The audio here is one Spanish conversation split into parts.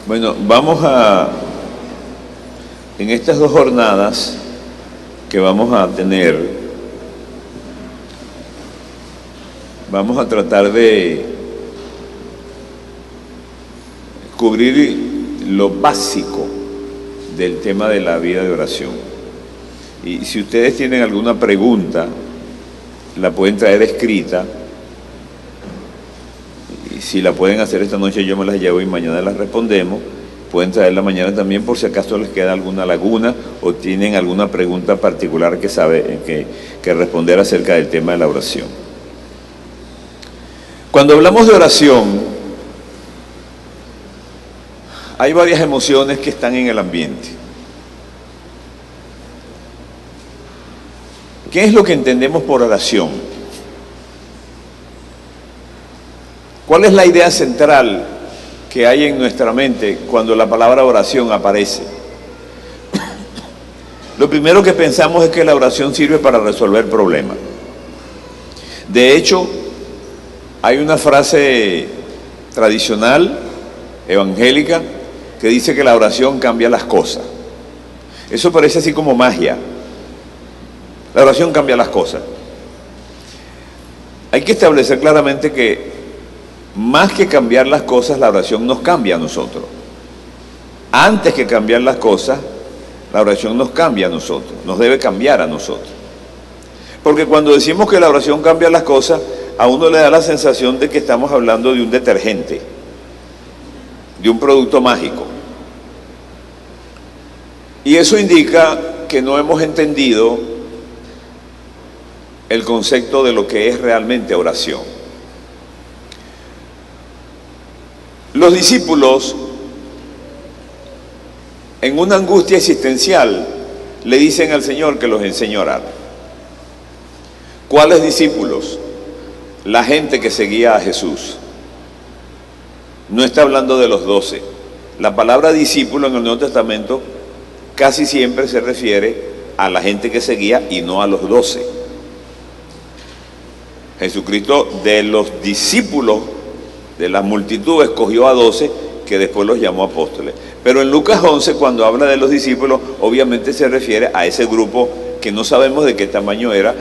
Bueno, en estas dos jornadas que vamos a tener, vamos a tratar de cubrir lo básico del tema de la vida de oración. Y si ustedes tienen alguna pregunta, la pueden traer escrita. Y si la pueden hacer esta noche, yo me las llevo y mañana las respondemos. Pueden traerla mañana también por si acaso les queda alguna laguna o tienen alguna pregunta particular que responder acerca del tema de la oración. Cuando hablamos de oración, hay varias emociones que están en el ambiente. ¿Qué es lo que entendemos por oración? ¿Cuál es la idea central que hay en nuestra mente cuando la palabra oración aparece? Lo primero que pensamos es que la oración sirve para resolver problemas. De hecho, hay una frase tradicional, evangélica, que dice que la oración cambia las cosas. Eso parece así como magia. La oración cambia las cosas. Hay que establecer claramente que más que cambiar las cosas, la oración nos cambia a nosotros. Antes que cambiar las cosas, la oración nos cambia a nosotros, nos debe cambiar a nosotros. Porque cuando decimos que la oración cambia las cosas, a uno le da la sensación de que estamos hablando de un detergente, de un producto mágico. Y eso indica que no hemos entendido el concepto de lo que es realmente oración. Los discípulos, en una angustia existencial, le dicen al Señor que los enseñe a orar. ¿Cuáles discípulos? La gente que seguía a Jesús. No está hablando de los 12. La palabra discípulo en el Nuevo Testamento casi siempre se refiere a la gente que seguía y no a los 12. Jesucristo de los discípulos de la multitud escogió a 12 que después los llamó apóstoles. Pero en Lucas 11, cuando habla de los discípulos, obviamente se refiere a ese grupo que no sabemos de qué tamaño era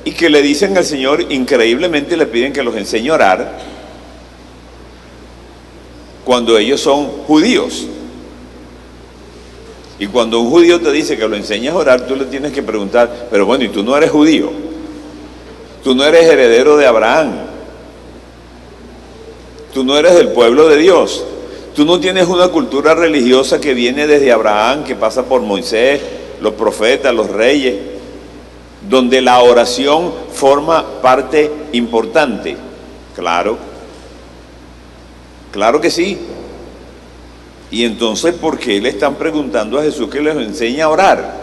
y que le dicen al Señor, increíblemente le piden que los enseñe a orar cuando ellos son judíos. Y cuando un judío te dice que lo enseñas a orar, tú le tienes que preguntar, pero bueno, ¿y tú no eres judío? Tú no eres heredero de Abraham. Tú no eres del pueblo de Dios. Tú no tienes una cultura religiosa que viene desde Abraham, que pasa por Moisés, los profetas, los reyes, donde la oración forma parte importante. Claro, claro que sí. Y entonces, ¿por qué le están preguntando a Jesús que les enseñe a orar?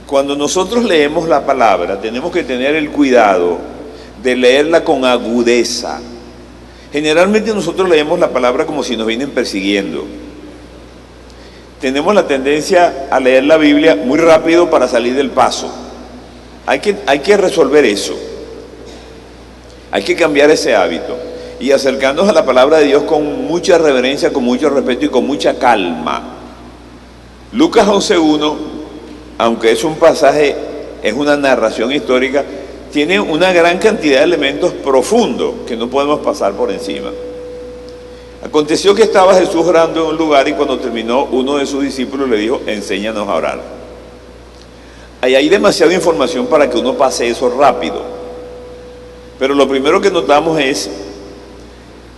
Cuando nosotros leemos la palabra, tenemos que tener el cuidado de leerla con agudeza. Generalmente nosotros leemos la palabra como si nos vienen persiguiendo. Tenemos la tendencia a leer la Biblia muy rápido para salir del paso. Hay que resolver eso. Hay que cambiar ese hábito y acercarnos a la palabra de Dios con mucha reverencia, con mucho respeto y con mucha calma. Lucas 11:1, aunque es un pasaje, es una narración histórica, tiene una gran cantidad de elementos profundos que no podemos pasar por encima. Aconteció que estaba Jesús orando en un lugar y cuando terminó, uno de sus discípulos le dijo, enséñanos a orar. Ahí hay demasiada información para que uno pase eso rápido. Pero lo primero que notamos es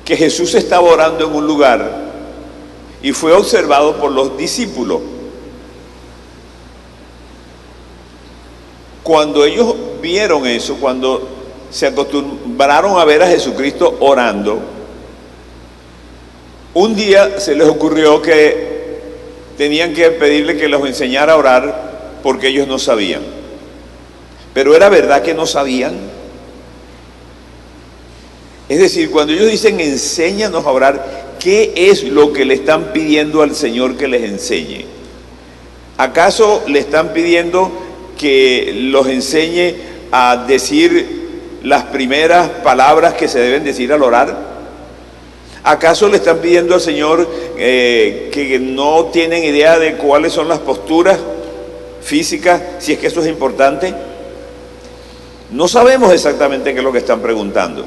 que Jesús estaba orando en un lugar y fue observado por los discípulos. Cuando ellos vieron eso, cuando se acostumbraron a ver a Jesucristo orando, un día se les ocurrió que tenían que pedirle que los enseñara a orar porque ellos no sabían. Pero ¿era verdad que no sabían? Es decir, cuando ellos dicen enséñanos a orar, ¿qué es lo que le están pidiendo al Señor que les enseñe? ¿Acaso le están pidiendo que los enseñe a decir las primeras palabras que se deben decir al orar? ¿Acaso le están pidiendo al Señor que no tienen idea de cuáles son las posturas físicas, si es que eso es importante? No sabemos exactamente qué es lo que están preguntando,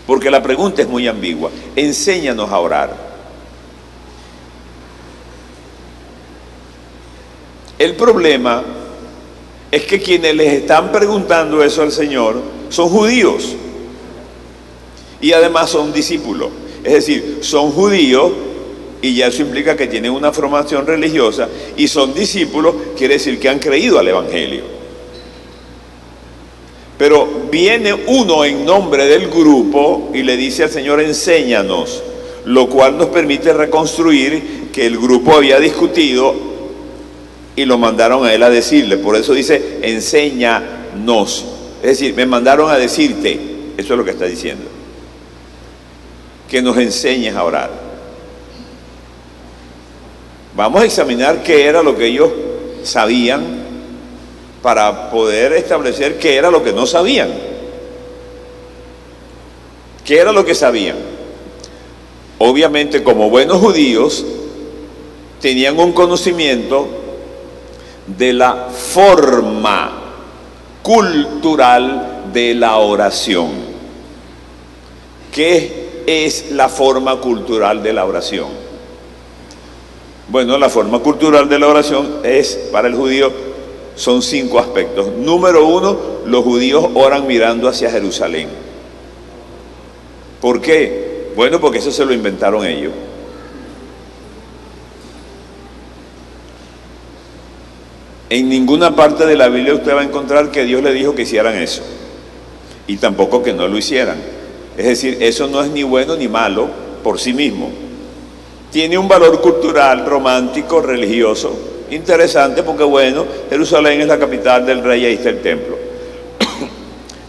porque la pregunta es muy ambigua. Enséñanos a orar. El problema es que quienes les están preguntando eso al Señor son judíos y además son discípulos. Es decir, son judíos y ya eso implica que tienen una formación religiosa, y son discípulos, quiere decir que han creído al Evangelio. Pero viene uno en nombre del grupo y le dice al Señor: enséñanos, lo cual nos permite reconstruir que el grupo había discutido y lo mandaron a él a decirle. Por eso dice: enséñanos. Es decir, me mandaron a decirte. Eso es lo que está diciendo. Que nos enseñes a orar. Vamos a examinar qué era lo que ellos sabían para poder establecer qué era lo que no sabían. ¿Qué era lo que sabían? Obviamente, como buenos judíos, tenían un conocimiento de la forma cultural de la oración. ¿Qué es la forma cultural de la oración? Bueno, la forma cultural de la oración es, para el judío, son 5 aspectos. Número 1, los judíos oran mirando hacia Jerusalén. ¿Por qué? Bueno, porque eso se lo inventaron ellos. En ninguna parte de la Biblia usted va a encontrar que Dios le dijo que hicieran eso, y tampoco que no lo hicieran. Es decir, eso no es ni bueno ni malo por sí mismo. Tiene un valor cultural, romántico, religioso, interesante, porque bueno, Jerusalén es la capital del rey, ahí está el templo.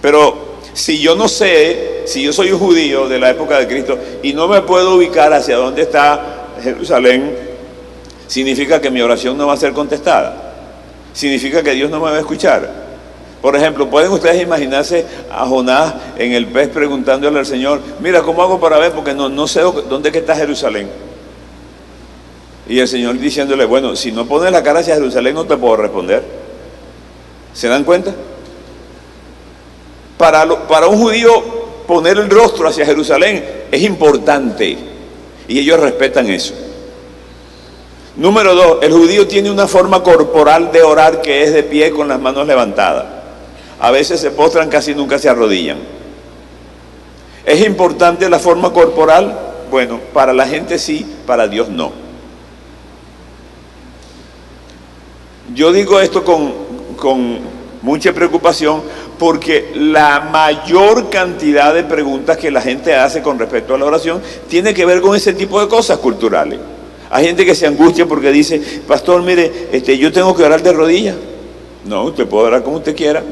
Pero si yo no sé, si yo soy un judío de la época de Cristo y no me puedo ubicar hacia dónde está Jerusalén, significa que mi oración no va a ser contestada. Significa que Dios no me va a escuchar. Por ejemplo, ¿pueden ustedes imaginarse a Jonás en el pez preguntándole al Señor: mira, ¿cómo hago para ver? Porque no sé dónde está Jerusalén. Y el Señor diciéndole: bueno, si no pones la cara hacia Jerusalén no te puedo responder. ¿Se dan cuenta? Para un judío poner el rostro hacia Jerusalén es importante, y ellos respetan eso. Número 2, el judío tiene una forma corporal de orar que es de pie con las manos levantadas. A veces se postran, casi nunca se arrodillan. ¿Es importante la forma corporal? Bueno, para la gente sí, para Dios no. Yo digo esto con mucha preocupación, porque la mayor cantidad de preguntas que la gente hace con respecto a la oración tiene que ver con ese tipo de cosas culturales. Hay gente que se angustia porque dice: pastor, mire, yo tengo que orar de rodillas. No, usted puede orar como usted quiera.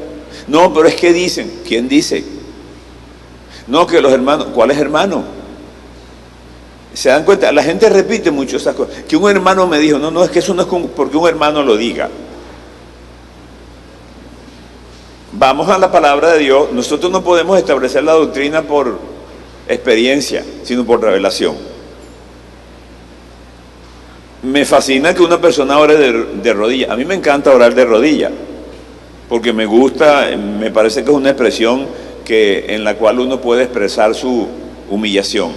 No, pero es que dicen. ¿Quién dice? No, que los hermanos. ¿Cuáles hermanos? ¿Se dan cuenta? La gente repite mucho esas cosas. Que un hermano me dijo: no, es que eso no es porque un hermano lo diga. Vamos a la palabra de Dios. Nosotros no podemos establecer la doctrina por experiencia, sino por revelación. Me fascina que una persona ore de rodillas. A mí me encanta orar de rodillas, porque me gusta, me parece que es una expresión en la cual uno puede expresar su humillación.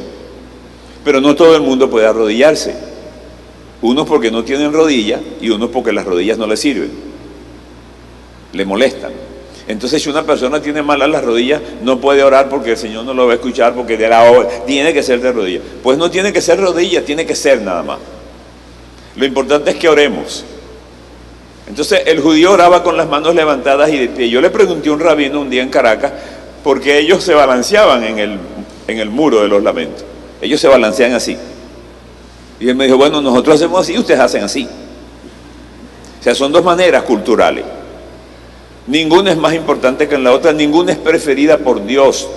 Pero no todo el mundo puede arrodillarse. Unos porque no tienen rodillas y unos porque las rodillas no le sirven, le molestan. Entonces, si una persona tiene malas las rodillas, no puede orar porque el Señor no lo va a escuchar, porque tiene que ser de rodillas. Pues no tiene que ser rodillas, tiene que ser nada más. Lo importante es que oremos. Entonces el judío oraba con las manos levantadas y de pie. Yo le pregunté a un rabino un día en Caracas, porque ellos se balanceaban en el muro de los lamentos. Ellos se balancean así. Y él me dijo: bueno, nosotros hacemos así, ustedes hacen así. O sea, son 2 maneras culturales. Ninguna es más importante que la otra, ninguna es preferida por Dios.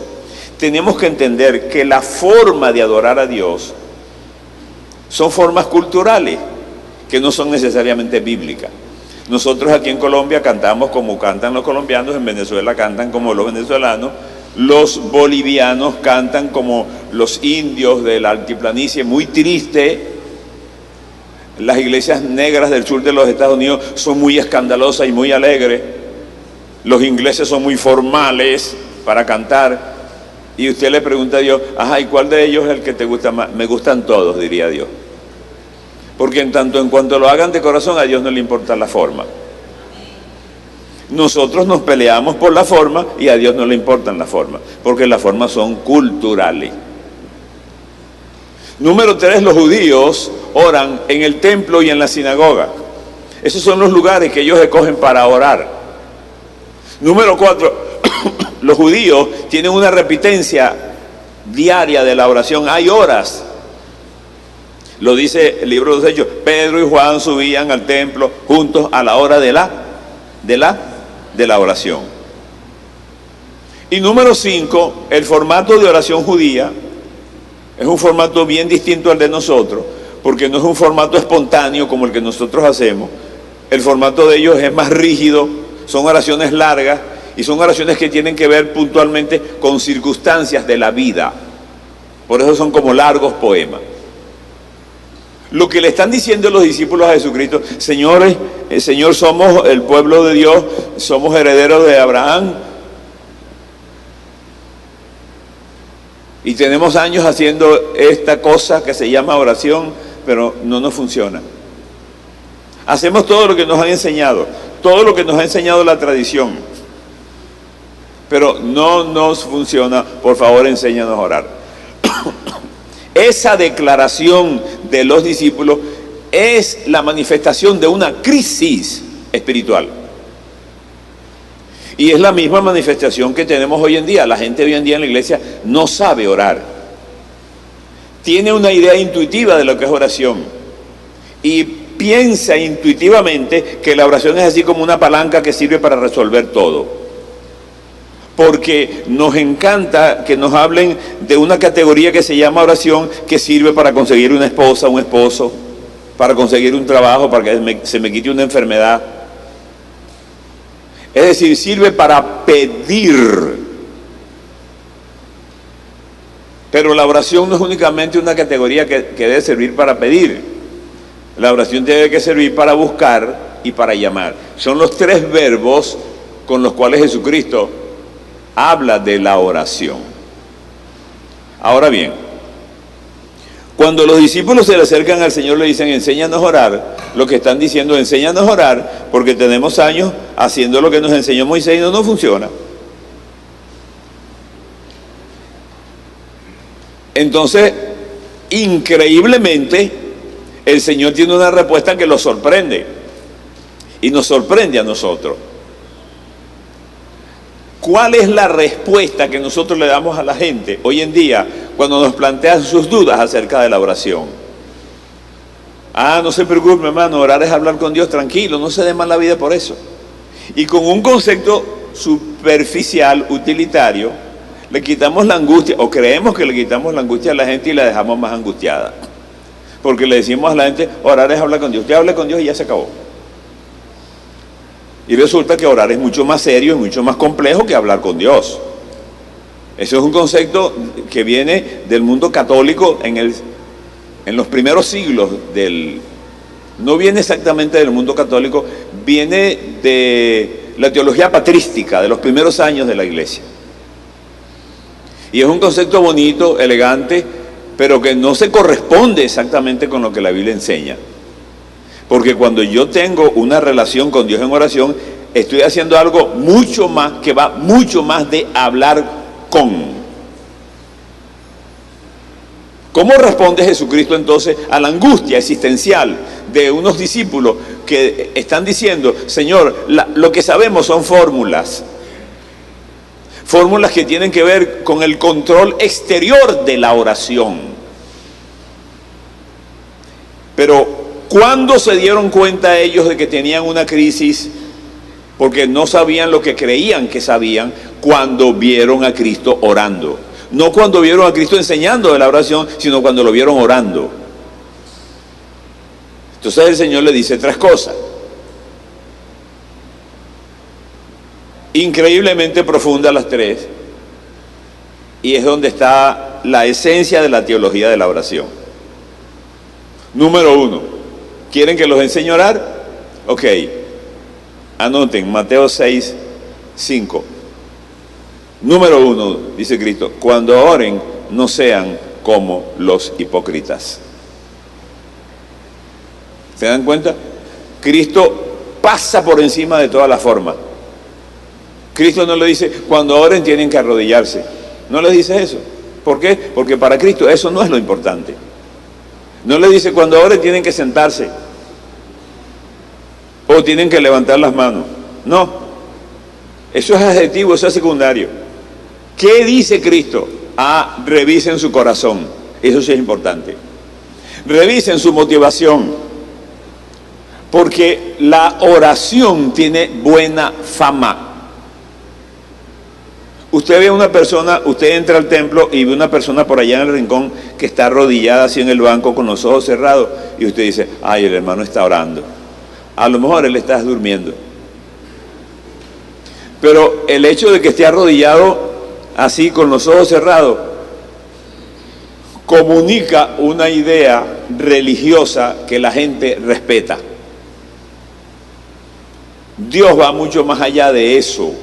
Tenemos que entender que la forma de adorar a Dios son formas culturales, que no son necesariamente bíblicas. Nosotros aquí en Colombia cantamos como cantan los colombianos, en Venezuela cantan como los venezolanos, Los bolivianos cantan como los indios de la altiplanicie, muy triste. Las iglesias negras del sur de los Estados Unidos son muy escandalosas y muy alegres. Los ingleses son muy formales para cantar. Y usted le pregunta a Dios, ajá, ¿y cuál de ellos es el que te gusta más? Me gustan todos, diría Dios. Porque en cuanto lo hagan de corazón, a Dios no le importa la forma. Nosotros nos peleamos por la forma y a Dios no le importan la forma, porque las formas son culturales. Número 3, los judíos oran en el templo y en la sinagoga. Esos son los lugares que ellos escogen para orar. Número 4, los judíos tienen una repitencia diaria de la oración. Hay horas. Lo dice el libro de los Hechos. Pedro y Juan subían al templo juntos a la hora de la oración. Y número 5, el formato de oración judía es un formato bien distinto al de nosotros, porque no es un formato espontáneo como el que nosotros hacemos. El formato de ellos es más rígido, son oraciones largas y son oraciones que tienen que ver puntualmente con circunstancias de la vida. Por eso son como largos poemas. Lo que le están diciendo los discípulos a Jesucristo: señores, Señor, somos el pueblo de Dios, somos herederos de Abraham y tenemos años haciendo esta cosa que se llama oración, pero no nos funciona. Hacemos todo lo que nos han enseñado, todo lo que nos ha enseñado la tradición, pero no nos funciona. Por favor, enséñanos a orar. Esa declaración de los discípulos es la manifestación de una crisis espiritual. Y es la misma manifestación que tenemos hoy en día. La gente hoy en día en la iglesia no sabe orar. Tiene una idea intuitiva de lo que es oración. Y piensa intuitivamente que la oración es así como una palanca que sirve para resolver todo. Porque nos encanta que nos hablen de una categoría que se llama oración, que sirve para conseguir una esposa, un esposo, para conseguir un trabajo, para que se me quite una enfermedad. Es decir, sirve para pedir. Pero la oración no es únicamente una categoría que debe servir para pedir. La oración tiene que servir para buscar y para llamar. Son los 3 verbos con los cuales Jesucristo habla de la oración. Ahora bien, cuando los discípulos se le acercan al Señor, le dicen, enséñanos a orar, lo que están diciendo, enséñanos a orar, porque tenemos años haciendo lo que nos enseñó Moisés y no nos funciona. Entonces, increíblemente, el Señor tiene una respuesta que los sorprende, y nos sorprende a nosotros. ¿Cuál es la respuesta que nosotros le damos a la gente hoy en día cuando nos plantean sus dudas acerca de la oración? No se preocupe, hermano, orar es hablar con Dios, tranquilo, no se dé mal la vida por eso. Y con un concepto superficial, utilitario, le quitamos la angustia, o creemos que le quitamos la angustia a la gente y la dejamos más angustiada. Porque le decimos a la gente, orar es hablar con Dios. Usted hable con Dios y ya se acabó. Y resulta que orar es mucho más serio y mucho más complejo que hablar con Dios. Eso es un concepto que viene del mundo católico en los primeros siglos no viene exactamente del mundo católico, viene de la teología patrística de los primeros años de la iglesia. Y es un concepto bonito, elegante, pero que no se corresponde exactamente con lo que la Biblia enseña. Porque cuando yo tengo una relación con Dios en oración, estoy haciendo algo mucho más, que va mucho más de hablar con. ¿Cómo responde Jesucristo entonces a la angustia existencial de unos discípulos que están diciendo, Señor, lo que sabemos son fórmulas? Fórmulas que tienen que ver con el control exterior de la oración. Pero ¿cuándo se dieron cuenta ellos de que tenían una crisis? Porque no sabían lo que creían que sabían. Cuando vieron a Cristo orando. No cuando vieron a Cristo enseñando de la oración, sino cuando lo vieron orando. Entonces el Señor le dice 3 cosas. Increíblemente profundas las 3. Y es donde está la esencia de la teología de la oración. Número 1, ¿quieren que los enseñe a orar? Ok, anoten Mateo 6, 5. Número 1, dice Cristo, cuando oren no sean como los hipócritas. ¿Se dan cuenta? Cristo pasa por encima de toda la forma. Cristo no le dice, cuando oren tienen que arrodillarse. No le dice eso. ¿Por qué? Porque para Cristo eso no es lo importante. No le dice, cuando oren tienen que sentarse. O tienen que levantar las manos. No. Eso es adjetivo, eso es secundario. ¿Qué dice Cristo? Revisen su corazón. Eso sí es importante. Revisen su motivación. Porque la oración tiene buena fama. Usted ve a una persona, usted entra al templo y ve una persona por allá en el rincón que está arrodillada así en el banco con los ojos cerrados y usted dice, ay, el hermano está orando. A lo mejor él está durmiendo. Pero el hecho de que esté arrodillado así con los ojos cerrados comunica una idea religiosa que la gente respeta. Dios va mucho más allá de eso.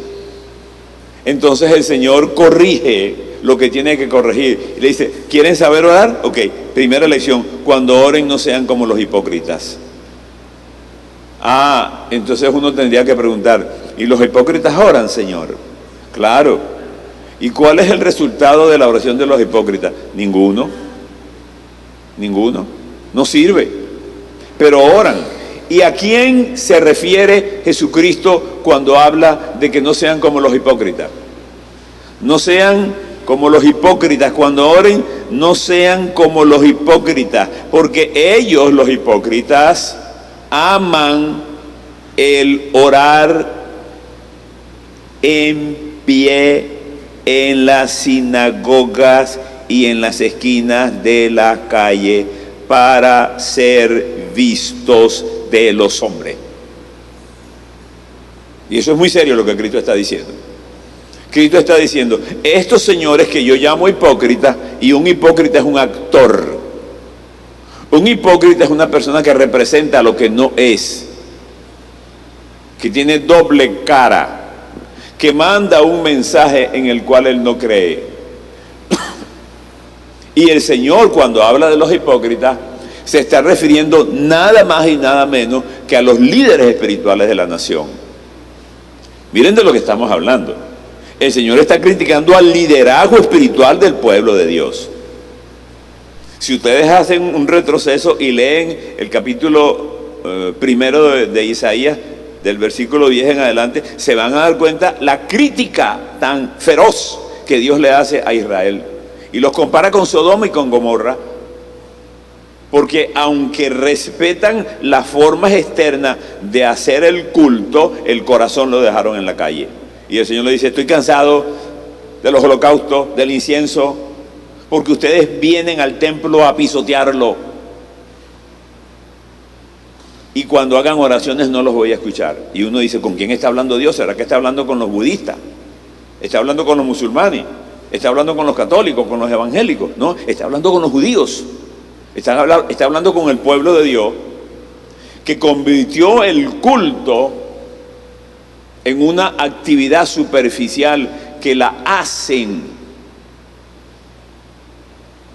Entonces el Señor corrige lo que tiene que corregir. Y le dice, ¿quieren saber orar? Ok, primera lección, cuando oren no sean como los hipócritas. Entonces uno tendría que preguntar, ¿y los hipócritas oran, Señor? Claro. ¿Y cuál es el resultado de la oración de los hipócritas? Ninguno. No sirve. Pero oran. ¿Y a quién se refiere Jesucristo cuando habla de que no sean como los hipócritas? No sean como los hipócritas. Cuando oren, no sean como los hipócritas. Porque ellos, los hipócritas, aman el orar en pie en las sinagogas y en las esquinas de la calle para ser vistos de los hombres. Y eso es muy serio lo que Cristo está diciendo. Cristo está diciendo, estos señores que yo llamo hipócritas, y un hipócrita es un actor. Un hipócrita es una persona que representa lo que no es, que tiene doble cara, que manda un mensaje en el cual él no cree. Y el Señor, cuando habla de los hipócritas, se está refiriendo nada más y nada menos que a los líderes espirituales de la nación. Miren de lo que estamos hablando. El Señor está criticando al liderazgo espiritual del pueblo de Dios. Si ustedes hacen un retroceso y leen el capítulo primero de Isaías, del versículo 10 en adelante, se van a dar cuenta la crítica tan feroz que Dios le hace a Israel. Y los compara con Sodoma y con Gomorra. Porque aunque respetan las formas externas de hacer el culto, el corazón lo dejaron en la calle. Y el Señor le dice, estoy cansado de los holocaustos, del incienso, porque ustedes vienen al templo a pisotearlo. Y cuando hagan oraciones no los voy a escuchar. Y uno dice, ¿con quién está hablando Dios? ¿Será que está hablando con los budistas? ¿Está hablando con los musulmanes? ¿Está hablando con los católicos, con los evangélicos? No, está hablando con los judíos. Está hablando con el pueblo de Dios, que convirtió el culto en una actividad superficial que la hacen.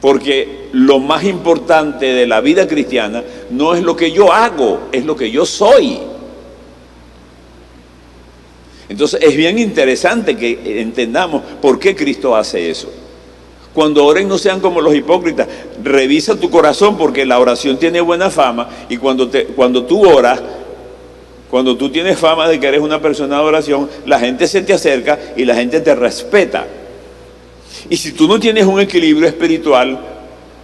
Porque lo más importante de la vida cristiana no es lo que yo hago, es lo que yo soy. Entonces es bien interesante que entendamos por qué Cristo hace eso. Cuando oren no sean como los hipócritas. Revisa tu corazón porque la oración tiene buena fama. Y cuando tú oras, cuando tú tienes fama de que eres una persona de oración, la gente se te acerca y la gente te respeta. Y si tú no tienes un equilibrio espiritual,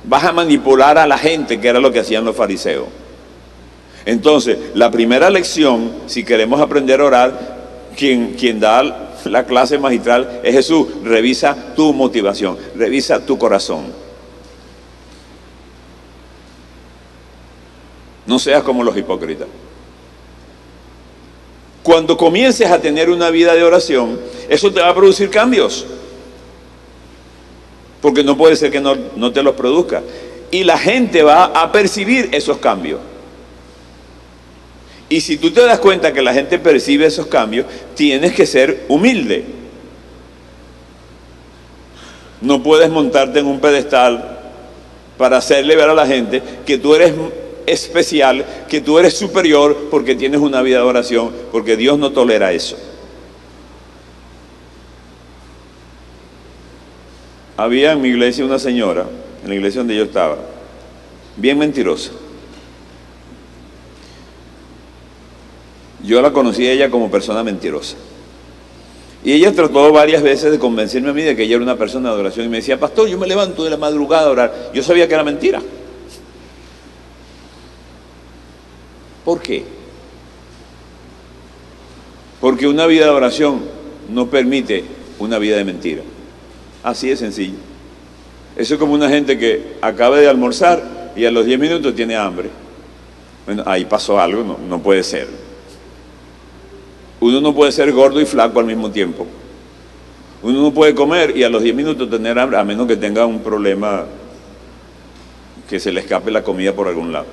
vas a manipular a la gente, que era lo que hacían los fariseos. Entonces, la primera lección, si queremos aprender a orar, quien da la clase magistral es Jesús. Revisa tu motivación, revisa tu corazón. No seas como los hipócritas. Cuando comiences a tener una vida de oración, eso te va a producir cambios. porque no puede ser que no te los produzca. Y la gente va a percibir esos cambios. Y si tú te das cuenta que la gente percibe esos cambios, tienes que ser humilde. No puedes montarte en un pedestal para hacerle ver a la gente que tú eres especial, que tú eres superior porque tienes una vida de oración, porque Dios no tolera eso. Había en mi iglesia una señora, en la iglesia donde yo estaba, bien mentirosa. Yo la conocí a ella como persona mentirosa. Y ella trató varias veces de convencerme a mí de que ella era una persona de adoración. Y me decía, pastor, yo me levanto de la madrugada a orar. Yo sabía que era mentira. ¿Por qué? Porque una vida de oración no permite una vida de mentira. Así de sencillo. Eso es como una gente que acaba de almorzar y a los 10 minutos tiene hambre. Bueno, ahí pasó algo, no puede ser. Uno no puede ser gordo y flaco al mismo tiempo. Uno no puede comer y a los 10 minutos tener hambre, a menos que tenga un problema que se le escape la comida por algún lado.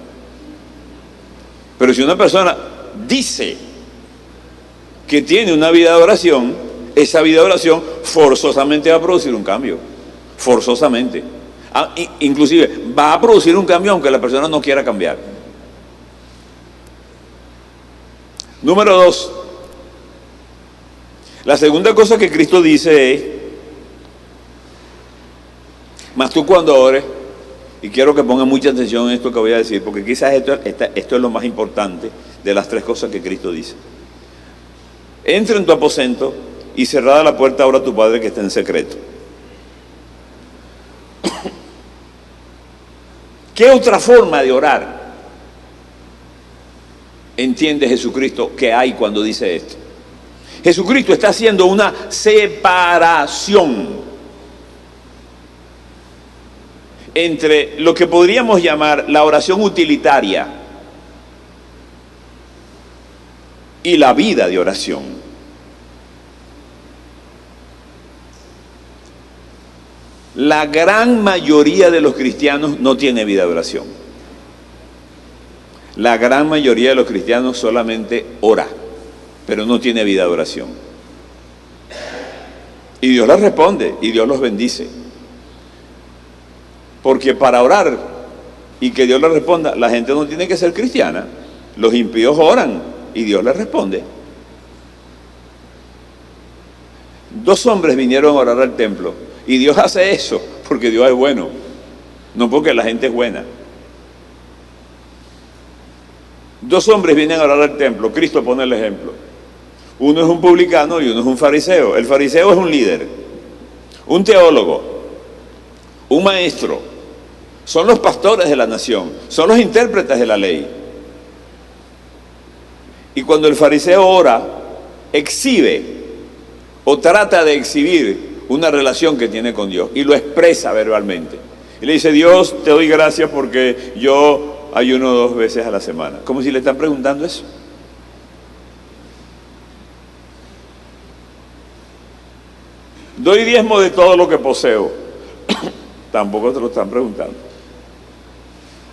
Pero si una persona dice que tiene una vida de oración, esa vida de oración forzosamente va a producir un cambio. Forzosamente. Inclusive va a producir un cambio aunque la persona no quiera cambiar. Número 2. La segunda cosa que Cristo dice es, mas tú cuando ores, y quiero que pongan mucha atención en esto que voy a decir, porque quizás esto es lo más importante de las 3 cosas que Cristo dice. Entra en tu aposento y cerrada la puerta, ora a tu Padre que está en secreto. ¿Qué otra forma de orar entiende Jesucristo que hay cuando dice esto? Jesucristo está haciendo una separación entre lo que podríamos llamar la oración utilitaria y la vida de oración. La gran mayoría de los cristianos no tiene vida de oración. La gran mayoría de los cristianos solamente ora, pero no tiene vida de oración. Y Dios les responde y Dios los bendice. Porque para orar y que Dios les responda, la gente no tiene que ser cristiana. Los impíos oran y Dios les responde. 2 hombres vinieron a orar al templo y Dios hace eso porque Dios es bueno, no porque la gente es buena. 2 hombres vienen a orar al templo, Cristo pone el ejemplo. Uno es un publicano y uno es un fariseo. El fariseo es un líder, un teólogo, un maestro. Son los pastores de la nación, son los intérpretes de la ley. Y cuando el fariseo ora, exhibe o trata de exhibir una relación que tiene con Dios y lo expresa verbalmente. Y le dice, Dios, te doy gracias porque yo ayuno 2 veces a la semana. Como si le están preguntando eso. Doy diezmo de todo lo que poseo. Tampoco te lo están preguntando.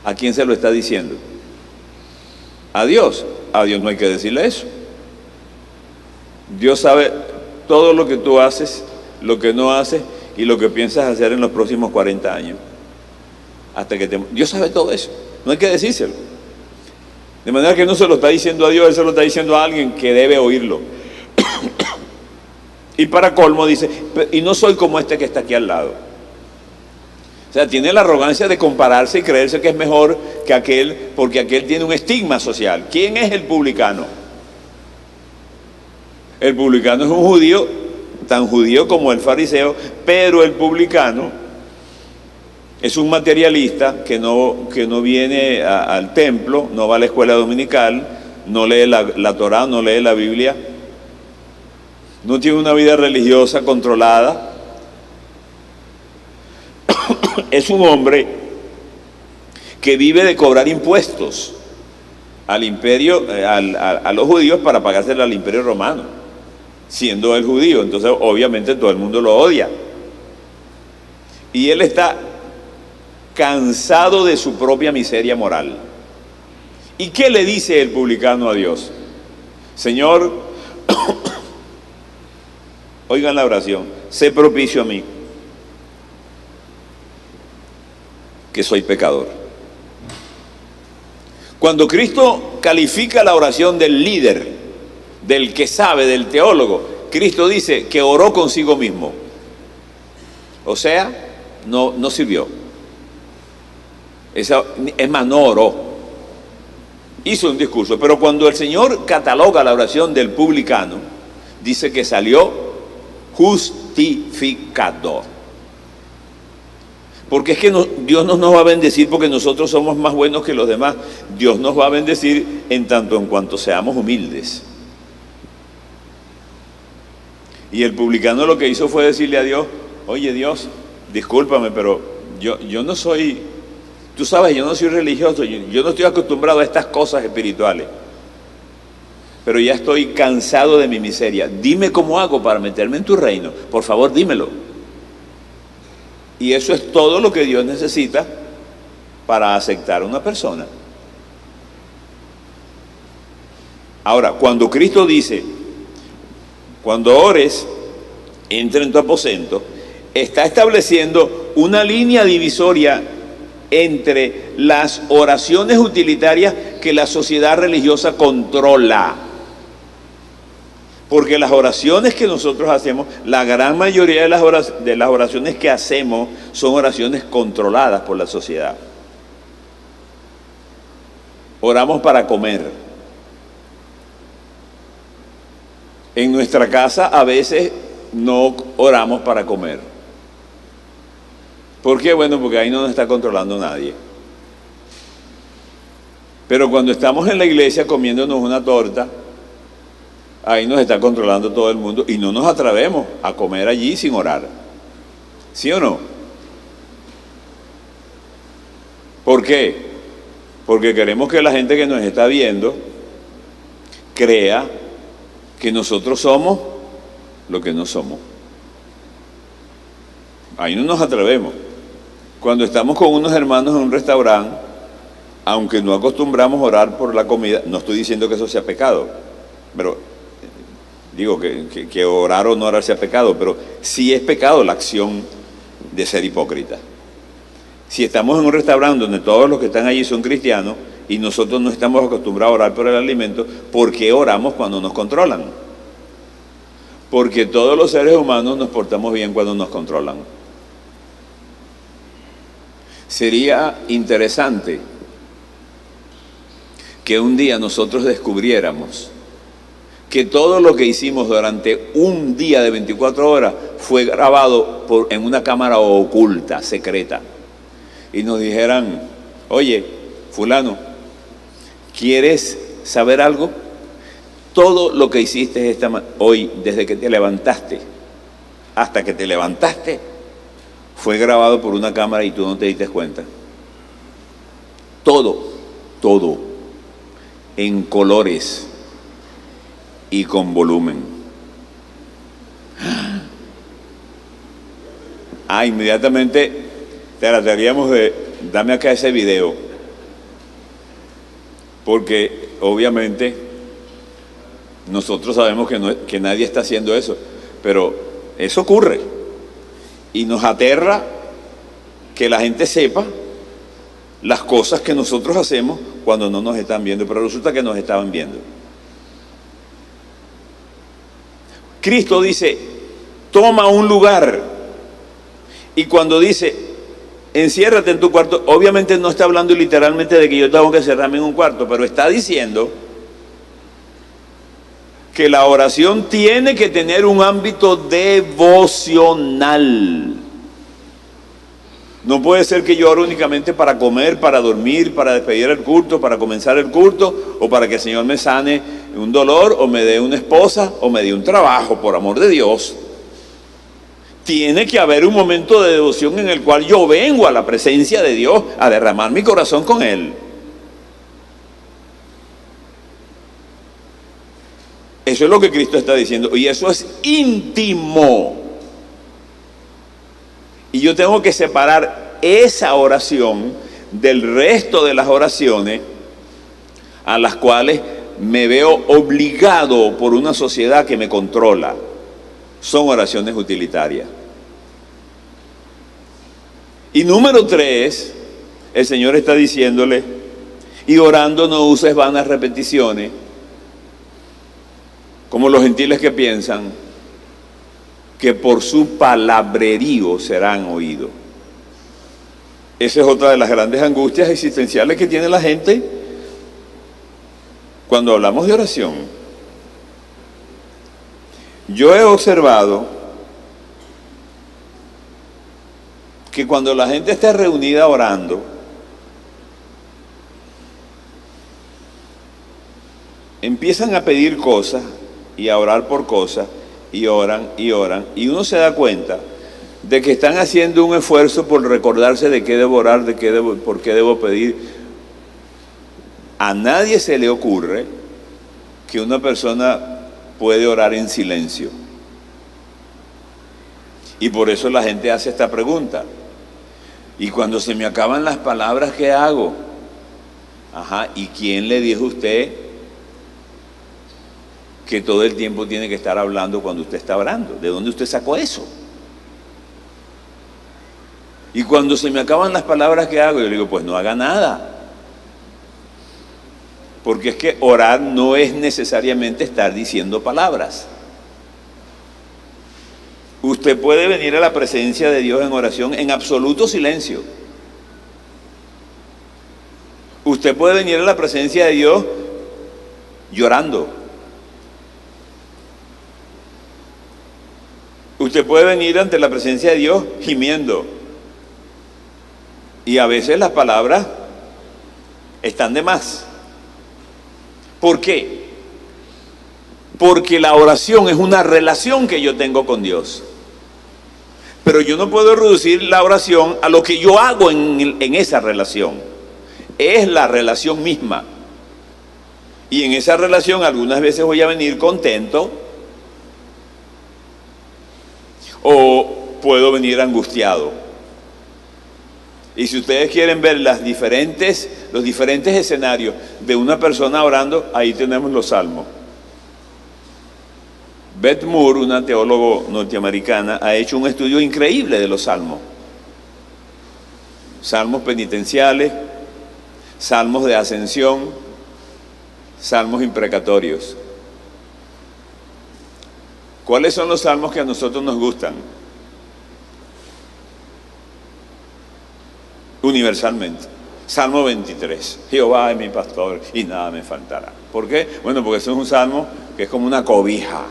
¿A quién se lo está diciendo? A Dios. A Dios no hay que decirle eso. Dios sabe todo lo que tú haces, lo que no haces y lo que piensas hacer en los próximos 40 años. Dios sabe todo eso. No hay que decírselo. De manera que no se lo está diciendo a Dios, Él se lo está diciendo a alguien que debe oírlo. Y para colmo dice, y no soy como este que está aquí al lado. O sea, tiene la arrogancia de compararse y creerse que es mejor que aquel, porque aquel tiene un estigma social. ¿Quién es el publicano? El publicano es un judío, tan judío como el fariseo, pero el publicano es un materialista que no viene al templo, no va a la escuela dominical, no lee la Torá, no lee la Biblia, no tiene una vida religiosa controlada. Es un hombre que vive de cobrar impuestos al imperio, a los judíos para pagárselo al imperio romano, siendo él judío. Entonces obviamente todo el mundo lo odia. y él está cansado de su propia miseria moral. ¿Y qué le dice el publicano a Dios? Señor, oigan la oración, sé propicio a mí, que soy pecador. Cuando Cristo califica la oración del líder, del que sabe, del teólogo, Cristo dice que oró consigo mismo. O sea, no sirvió. Es más, no oró. Hizo un discurso. Pero cuando el Señor cataloga la oración del publicano, dice que salió justificado. Porque es que Dios no nos va a bendecir porque nosotros somos más buenos que los demás. Dios nos va a bendecir en tanto en cuanto seamos humildes. Y el publicano lo que hizo fue decirle a Dios, oye Dios, discúlpame, pero yo no soy, tú sabes, yo no soy religioso, yo no estoy acostumbrado a estas cosas espirituales. Pero ya estoy cansado de mi miseria. Dime cómo hago para meterme en tu reino. Por favor, dímelo. Y eso es todo lo que Dios necesita para aceptar a una persona. Ahora, cuando Cristo dice, cuando ores, entra en tu aposento, está estableciendo una línea divisoria entre las oraciones utilitarias que la sociedad religiosa controla. Porque las oraciones que nosotros hacemos, la gran mayoría de las oraciones que hacemos son oraciones controladas por la sociedad. Oramos para comer. En nuestra casa a veces no oramos para comer. ¿Por qué? Bueno, porque ahí no nos está controlando nadie. Pero cuando estamos en la iglesia comiéndonos una torta, ahí nos está controlando todo el mundo y no nos atrevemos a comer allí sin orar. ¿Sí o no? ¿Por qué? Porque queremos que la gente que nos está viendo crea que nosotros somos lo que no somos. Ahí no nos atrevemos. Cuando estamos con unos hermanos en un restaurante, aunque no acostumbramos a orar por la comida, no estoy diciendo que eso sea pecado, pero digo que orar o no orar sea pecado, pero sí es pecado la acción de ser hipócrita. Si estamos en un restaurante donde todos los que están allí son cristianos y nosotros no estamos acostumbrados a orar por el alimento, ¿por qué oramos cuando nos controlan? Porque todos los seres humanos nos portamos bien cuando nos controlan. Sería interesante que un día nosotros descubriéramos que todo lo que hicimos durante un día de 24 horas fue grabado en una cámara oculta, secreta. Y nos dijeran, oye, fulano, ¿quieres saber algo? Todo lo que hiciste hoy, desde que te levantaste hasta que te levantaste, fue grabado por una cámara y tú no te diste cuenta. Todo, en colores y con volumen. Inmediatamente trataríamos de, dame acá ese video, porque obviamente nosotros sabemos que nadie está haciendo eso, pero eso ocurre y nos aterra que la gente sepa las cosas que nosotros hacemos cuando no nos están viendo, pero resulta que nos estaban viendo. Cristo dice, toma un lugar, y cuando dice, enciérrate en tu cuarto, obviamente no está hablando literalmente de que yo tengo que cerrarme en un cuarto, pero está diciendo que la oración tiene que tener un ámbito devocional. No puede ser que yo ore únicamente para comer, para dormir, para despedir el culto, para comenzar el culto, o para que el Señor me sane un dolor, o me dé una esposa, o me dé un trabajo, por amor de Dios. Tiene que haber un momento de devoción en el cual yo vengo a la presencia de Dios a derramar mi corazón con Él. Eso es lo que Cristo está diciendo, y eso es íntimo. Y yo tengo que separar esa oración del resto de las oraciones a las cuales me veo obligado por una sociedad que me controla. Son oraciones utilitarias. Y número 3, el Señor está diciéndole, y orando no uses vanas repeticiones, como los gentiles que piensan que por su palabrerío serán oídos. Esa es otra de las grandes angustias existenciales que tiene la gente cuando hablamos de oración. Yo he observado que cuando la gente está reunida orando, empiezan a pedir cosas y a orar por cosas, y oran, y uno se da cuenta de que están haciendo un esfuerzo por recordarse de qué debo orar, por qué debo pedir. A nadie se le ocurre que una persona puede orar en silencio. Y por eso la gente hace esta pregunta. Y cuando se me acaban las palabras, ¿qué hago? Ajá, ¿y quién le dijo a usted que todo el tiempo tiene que estar hablando cuando usted está orando? ¿De dónde usted sacó eso? Y cuando se me acaban las palabras, ¿qué hago? Yo le digo, pues no haga nada. Porque es que orar no es necesariamente estar diciendo palabras. Usted puede venir a la presencia de Dios en oración en absoluto silencio. Usted puede venir a la presencia de Dios llorando. Usted puede venir ante la presencia de Dios gimiendo. Y a veces las palabras están de más. ¿Por qué? Porque la oración es una relación que yo tengo con Dios. Pero yo no puedo reducir la oración a lo que yo hago en esa relación. Es la relación misma. Y en esa relación algunas veces voy a venir contento o puedo venir angustiado. Y si ustedes quieren ver los diferentes escenarios de una persona orando, ahí tenemos los salmos. Beth Moore, una teóloga norteamericana, ha hecho un estudio increíble de los salmos. Salmos penitenciales, salmos de ascensión, salmos imprecatorios. ¿Cuáles son los salmos que a nosotros nos gustan? Universalmente. Salmo 23. Jehová es mi pastor y nada me faltará. ¿Por qué? Bueno, porque eso es un salmo que es como una cobija.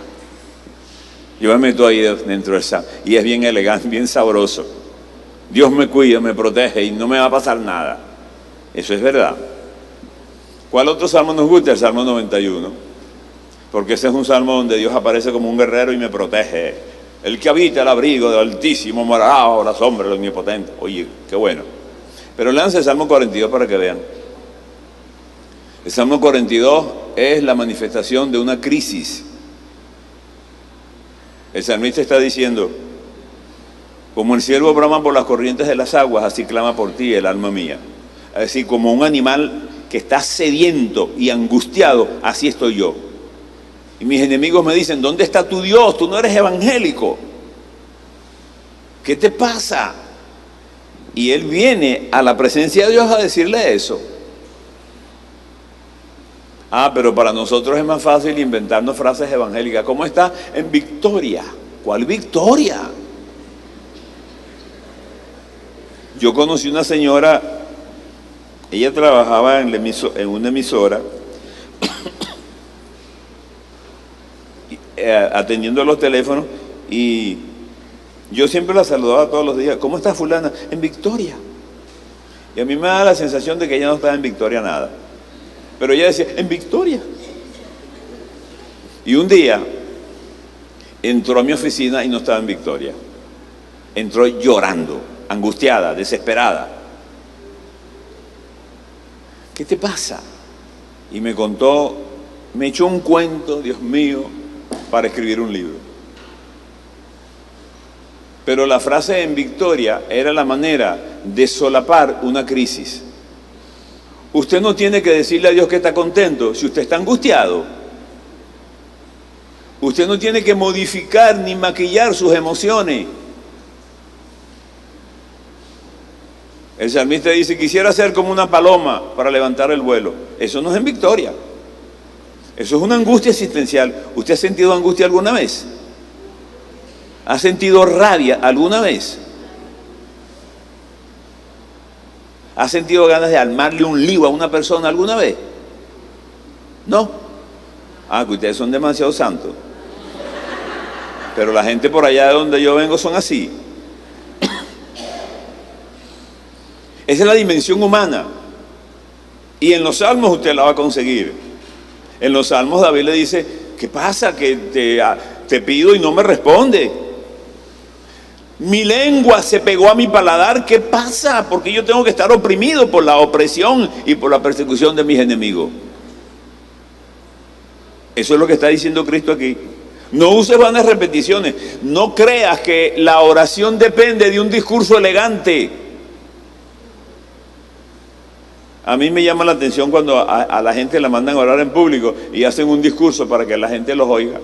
Yo me meto ahí dentro del salmo y es bien elegante, bien sabroso. Dios me cuida, me protege y no me va a pasar nada. Eso es verdad. ¿Cuál otro salmo nos gusta? El Salmo 91. Porque ese es un salmo donde Dios aparece como un guerrero y me protege. El que habita el abrigo del Altísimo morará bajo la sombra del Omnipotente. Oye, qué bueno. Pero lance el Salmo 42 para que vean. El Salmo 42 es la manifestación de una crisis. El salmista está diciendo, como el ciervo brama por las corrientes de las aguas, así clama por ti el alma mía. Es decir, como un animal que está sediento y angustiado, así estoy yo. Y mis enemigos me dicen, ¿dónde está tu Dios? Tú no eres evangélico. ¿Qué te pasa? Y él viene a la presencia de Dios a decirle eso. Pero para nosotros es más fácil inventarnos frases evangélicas. ¿Cómo está? En victoria. ¿Cuál victoria? Yo conocí una señora, ella trabajaba en una emisora, atendiendo los teléfonos, y yo siempre la saludaba todos los días. ¿Cómo está fulana? En victoria. Y a mí me da la sensación de que ella no estaba en victoria nada. Pero ella decía, en victoria. Y un día entró a mi oficina y no estaba en victoria. Entró llorando, angustiada, desesperada. ¿Qué te pasa? Y me contó, me echó un cuento, Dios mío, para escribir un libro. Pero la frase en victoria era la manera de solapar una crisis. Usted no tiene que decirle a Dios que está contento si usted está angustiado. Usted no tiene que modificar ni maquillar sus emociones. El salmista dice, quisiera ser como una paloma para levantar el vuelo. Eso no es en victoria. Eso es una angustia existencial. ¿Usted ha sentido angustia alguna vez? ¿Ha sentido rabia alguna vez? ¿Ha sentido ganas de armarle un lío a una persona alguna vez? ¿No? Ah, que ustedes son demasiado santos. Pero la gente por allá de donde yo vengo son así. Esa es la dimensión humana. Y en los salmos usted la va a conseguir. En los salmos David le dice, ¿qué pasa? Que te pido y no me responde. Mi lengua se pegó a mi paladar. ¿Qué pasa? Porque yo tengo que estar oprimido por la opresión y por la persecución de mis enemigos. Eso es lo que está diciendo Cristo aquí. No uses vanas repeticiones. No creas que la oración depende de un discurso elegante. A mí me llama la atención cuando a la gente la mandan a orar en público y hacen un discurso para que la gente los oiga.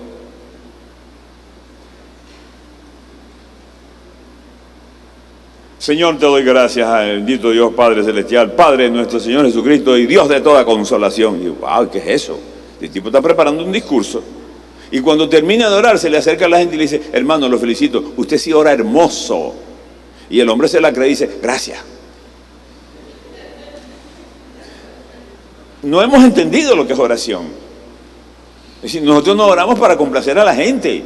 Señor, te doy gracias, bendito Dios Padre Celestial, Padre de nuestro Señor Jesucristo y Dios de toda consolación. Y yo, wow, ¿qué es eso? El tipo está preparando un discurso. Y cuando termina de orar, se le acerca a la gente y le dice, hermano, lo felicito, usted sí ora hermoso. Y el hombre se la cree y dice, gracias. No hemos entendido lo que es oración. Es decir, nosotros no oramos para complacer a la gente.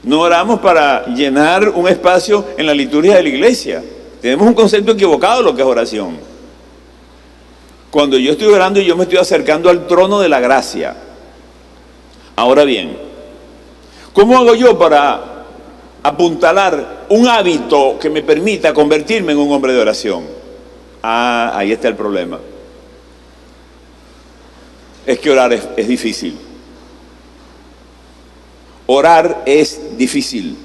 No oramos para llenar un espacio en la liturgia de la iglesia. Tenemos un concepto equivocado de lo que es oración. Cuando yo estoy orando, yo me estoy acercando al trono de la gracia. Ahora bien, ¿cómo hago yo para apuntalar un hábito que me permita convertirme en un hombre de oración? Ah, ahí está el problema. Es que orar es difícil. Orar es difícil.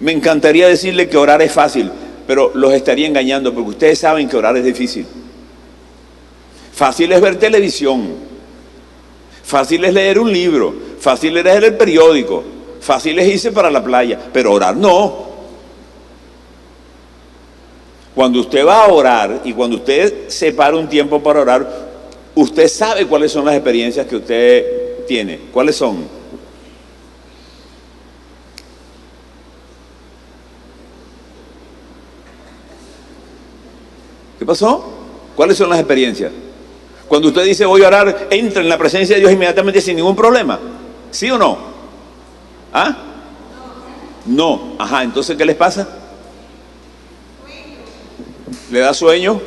Me encantaría decirle que orar es fácil, pero los estaría engañando porque ustedes saben que orar es difícil. Fácil es ver televisión, fácil es leer un libro, fácil es leer el periódico, fácil es irse para la playa, pero orar no. Cuando usted va a orar y cuando usted separa un tiempo para orar, usted sabe cuáles son las experiencias que usted tiene. ¿Cuáles son? ¿Qué pasó? ¿Cuáles son las experiencias? Cuando usted dice voy a orar, entra en la presencia de Dios inmediatamente sin ningún problema. ¿Sí o no? ¿Ah? No. Ajá, entonces ¿qué les pasa? ¿Le da sueño?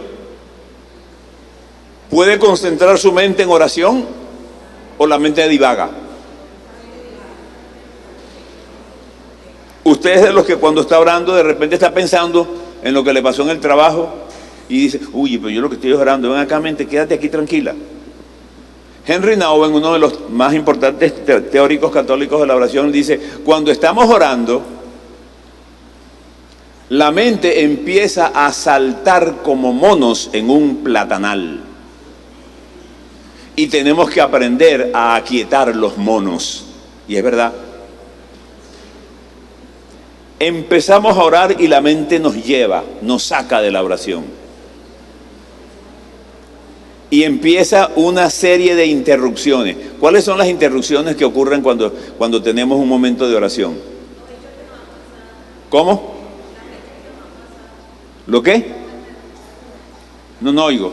¿Puede concentrar su mente en oración o la mente divaga? Usted es de los que cuando está orando de repente está pensando en lo que le pasó en el trabajo y dice, uy, pero yo lo que estoy orando, ven acá mente, quédate aquí tranquila. Henry Nouwen, uno de los más importantes teóricos católicos de la oración, dice, cuando estamos orando, la mente empieza a saltar como monos en un platanal. Y tenemos que aprender a aquietar los monos. Y es verdad. Empezamos a orar y la mente nos lleva, nos saca de la oración. Y empieza una serie de interrupciones. ¿Cuáles son las interrupciones que ocurren cuando tenemos un momento de oración? ¿Cómo? ¿Lo qué? No oigo.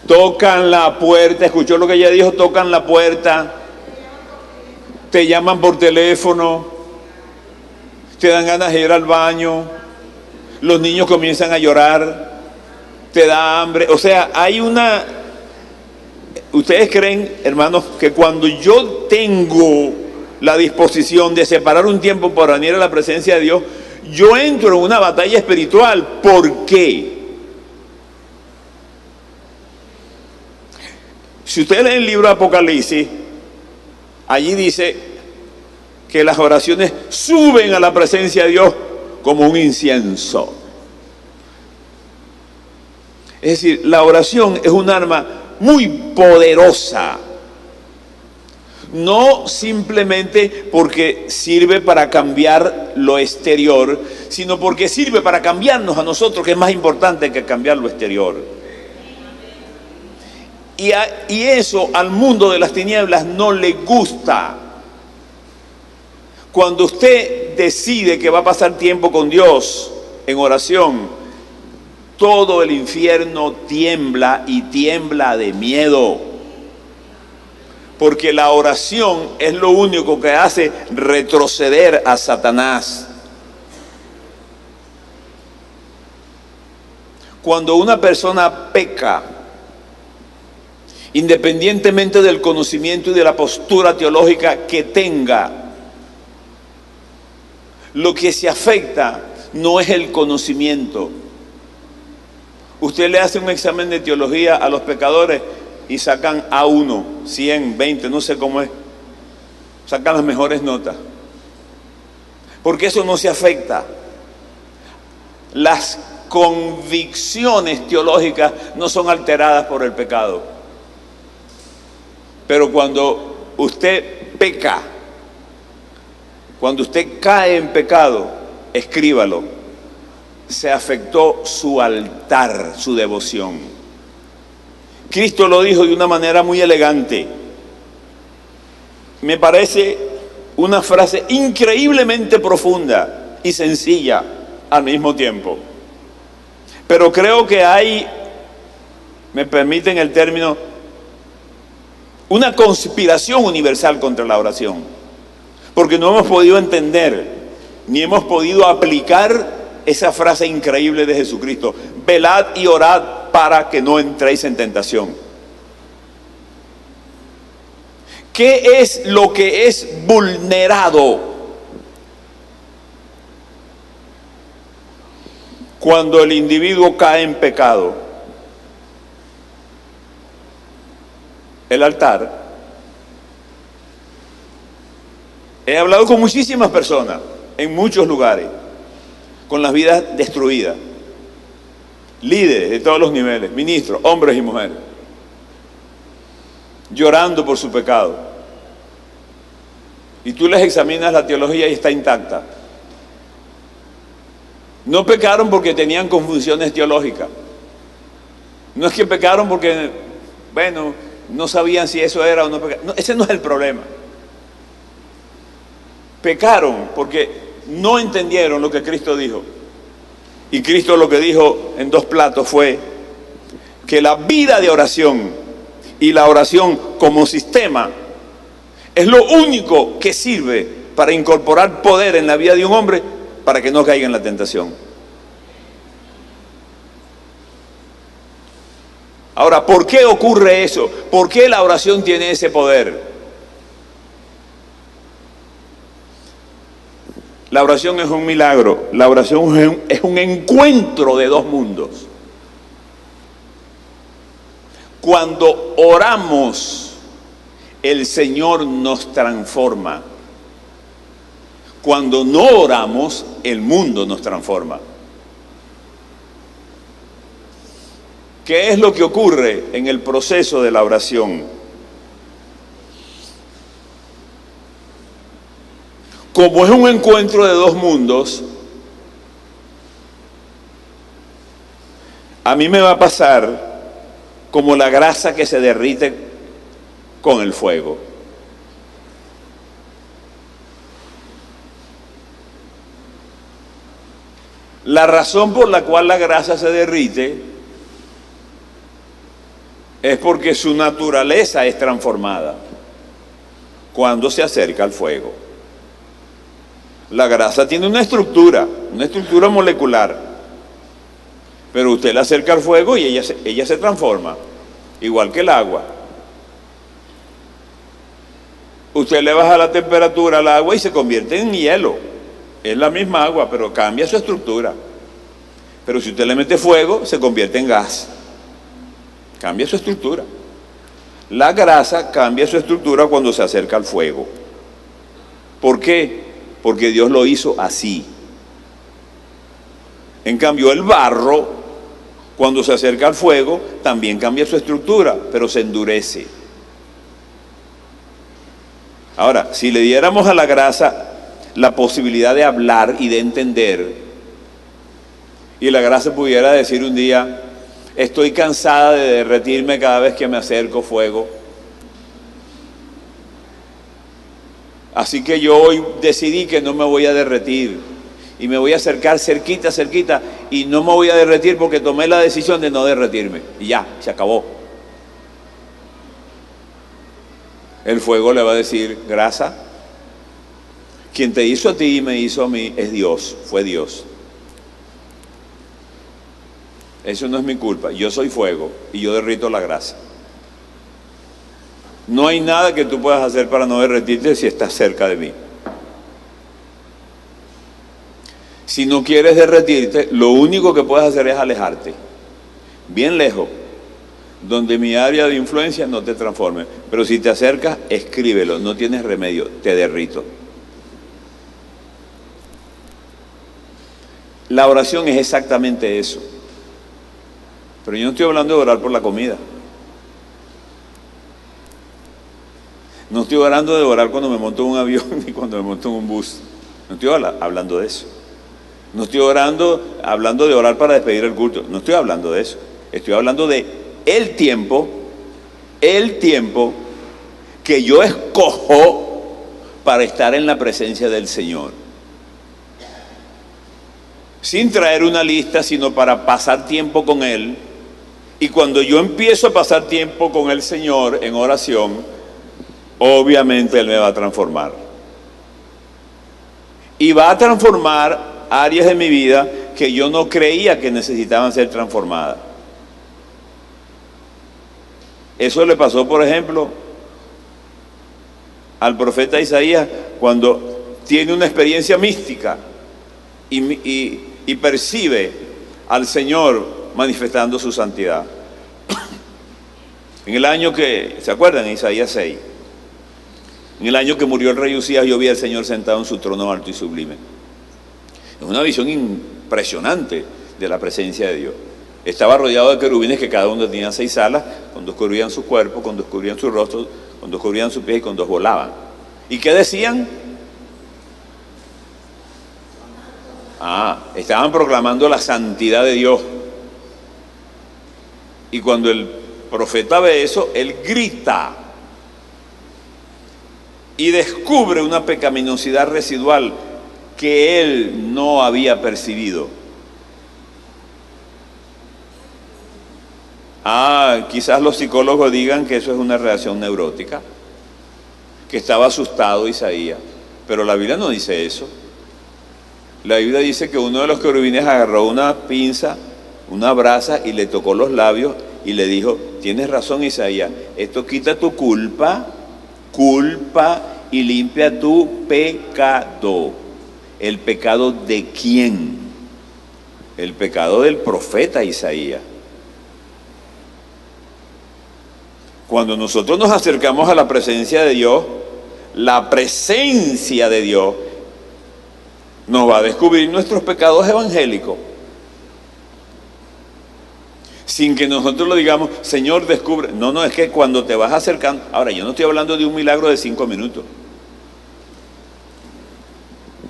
Tocan la puerta, escuchó lo que ella dijo, tocan la puerta, te llaman por teléfono, te dan ganas de ir al baño, los niños comienzan a llorar, te da hambre, o sea, hay una... ¿Ustedes creen, hermanos, que cuando yo tengo la disposición de separar un tiempo para venir a la presencia de Dios, yo entro en una batalla espiritual? ¿Por qué? Si usted lee el libro de Apocalipsis, Allí dice que las oraciones suben a la presencia de Dios como un incienso. Es decir, la oración es un arma muy poderosa. No simplemente porque sirve para cambiar lo exterior, sino porque sirve para cambiarnos a nosotros, que es más importante que cambiar lo exterior. Y eso al mundo de las tinieblas no le gusta. Cuando usted decide que va a pasar tiempo con Dios en oración, todo el infierno tiembla y tiembla de miedo. Porque la oración es lo único que hace retroceder a Satanás. Cuando una persona peca, independientemente del conocimiento y de la postura teológica que tenga, lo que se afecta no es el conocimiento. Usted le hace un examen de teología a los pecadores y sacan A1, 100, 20, no sé cómo es. Sacan las mejores notas. Porque eso no se afecta. Las convicciones teológicas no son alteradas por el pecado. Pero cuando usted peca, cuando usted cae en pecado, escríbalo. Se afectó su altar, su devoción. Cristo lo dijo de una manera muy elegante. Me parece una frase increíblemente profunda y sencilla al mismo tiempo. Pero creo que hay, me permiten el término, una conspiración universal contra la oración. Porque no hemos podido entender, ni hemos podido aplicar esa frase increíble de Jesucristo: velad y orad para que no entréis en tentación. ¿Qué es lo que es vulnerado cuando el individuo cae en pecado? El altar. He hablado con muchísimas personas en muchos lugares, con las vidas destruidas, líderes de todos los niveles, ministros, hombres y mujeres, llorando por su pecado. Y tú les examinas la teología y está intacta. No pecaron porque tenían confusiones teológicas. No es que pecaron porque, bueno, no sabían si eso era o no pecado. No, ese no es el problema. Pecaron porque no entendieron lo que Cristo dijo. Y Cristo lo que dijo en 2 platos fue que la vida de oración y la oración como sistema es lo único que sirve para incorporar poder en la vida de un hombre para que no caiga en la tentación. Ahora, ¿por qué ocurre eso? ¿Por qué la oración tiene ese poder? La oración es un milagro. La oración es un encuentro de dos mundos. Cuando oramos, el Señor nos transforma. Cuando no oramos, el mundo nos transforma. ¿Qué es lo que ocurre en el proceso de la oración? Como es un encuentro de dos mundos, a mí me va a pasar como la grasa que se derrite con el fuego. La razón por la cual la grasa se derrite es porque su naturaleza es transformada cuando se acerca al fuego. La grasa tiene una estructura molecular, pero usted la acerca al fuego y ella se transforma, igual que el agua. Usted le baja la temperatura al agua y se convierte en hielo. Es la misma agua, pero cambia su estructura. Pero si usted le mete fuego, se convierte en gas. Cambia su estructura. La grasa cambia su estructura cuando se acerca al fuego. ¿Por qué? Porque Dios lo hizo así. En cambio, el barro, cuando se acerca al fuego, también cambia su estructura, pero se endurece. Ahora, si le diéramos a la grasa la posibilidad de hablar y de entender, y la grasa pudiera decir un día: estoy cansada de derretirme cada vez que me acerco fuego, así que yo hoy decidí que no me voy a derretir y me voy a acercar cerquita, cerquita, y no me voy a derretir porque tomé la decisión de no derretirme, y ya, se acabó. El fuego le va a decir: grasa, quien te hizo a ti y me hizo a mí es Dios, fue Dios. Eso no es mi culpa, yo soy fuego y yo derrito la grasa. No hay nada que tú puedas hacer para no derretirte si estás cerca de mí. Si no quieres derretirte, lo único que puedes hacer es alejarte, bien lejos, donde mi área de influencia no te transforme. Pero si te acercas, escríbelo, no tienes remedio, te derrito. La oración es exactamente eso. Pero yo no estoy hablando de orar por la comida. No estoy orando de orar cuando me monto en un avión ni cuando me monto en un bus. No estoy hablando de eso. No estoy hablando de orar para despedir el culto. No estoy hablando de eso. Estoy hablando de el tiempo que yo escojo para estar en la presencia del Señor. Sin traer una lista, sino para pasar tiempo con Él. Y cuando yo empiezo a pasar tiempo con el Señor en oración, obviamente Él me va a transformar. Y va a transformar áreas de mi vida que yo no creía que necesitaban ser transformadas. Eso le pasó, por ejemplo, al profeta Isaías cuando tiene una experiencia mística y percibe al Señor manifestando su santidad. En el año que, ¿se acuerdan? Isaías 6. En el año que murió el rey Usías, yo vi al Señor sentado en su trono alto y sublime. Es una visión impresionante de la presencia de Dios. Estaba rodeado de querubines que cada uno tenía 6 alas, con 2 cubrían su cuerpo, con 2 cubrían su rostro, con 2 cubrían sus pies y con 2 volaban. ¿Y qué decían? Estaban proclamando la santidad de Dios. Y cuando el profeta ve eso, él grita y descubre una pecaminosidad residual que él no había percibido. Quizás los psicólogos digan que eso es una reacción neurótica, que estaba asustado Isaías, pero la Biblia no dice eso. La Biblia dice que uno de los querubines agarró una pinza, una brasa, y le tocó los labios y le dijo: tienes razón, Isaías, esto quita tu culpa y limpia tu pecado. ¿El pecado de quién? El pecado del profeta Isaías. Cuando nosotros nos acercamos a la presencia de Dios, la presencia de Dios nos va a descubrir nuestros pecados evangélicos. Sin que nosotros lo digamos: Señor, descubre. No, es que cuando te vas acercando. Ahora, yo no estoy hablando de un milagro de 5 minutos.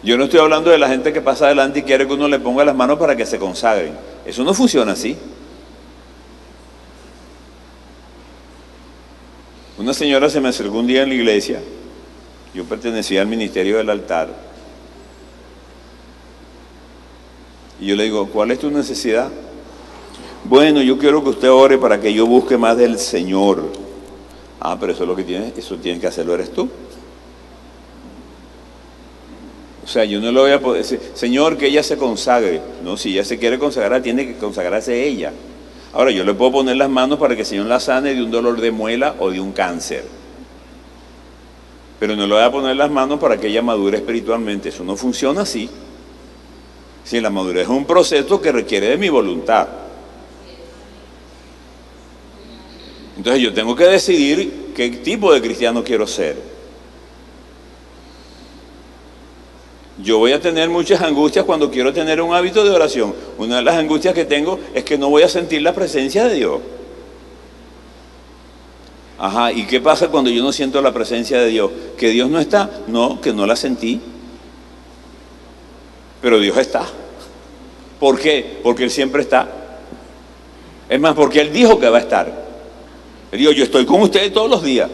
Yo no estoy hablando de la gente que pasa adelante y quiere que uno le ponga las manos para que se consagren. Eso no funciona así. Una señora se me acercó un día en la iglesia. Yo pertenecía al ministerio del altar. Y yo le digo: ¿cuál es tu necesidad? Bueno, yo quiero que usted ore para que yo busque más del Señor. Pero eso es lo que tienes, eso tienes que hacerlo eres tú. O sea, yo no le voy a poder decir: Señor, que ella se consagre. No, si ella se quiere consagrar, tiene que consagrarse ella. Ahora, yo le puedo poner las manos para que el Señor la sane de un dolor de muela o de un cáncer. Pero no le voy a poner las manos para que ella madure espiritualmente. Eso no funciona así. Si la madurez es un proceso que requiere de mi voluntad. Entonces yo tengo que decidir qué tipo de cristiano quiero ser. Yo voy a tener muchas angustias cuando quiero tener un hábito de oración. Una de las angustias que tengo es que no voy a sentir la presencia de Dios. Ajá, ¿y qué pasa cuando yo no siento la presencia de Dios? ¿Que Dios no está? No, que no la sentí. Pero Dios está. ¿Por qué? Porque Él siempre está. Es más, porque Él dijo que va a estar. Él dijo, yo estoy con ustedes todos los días.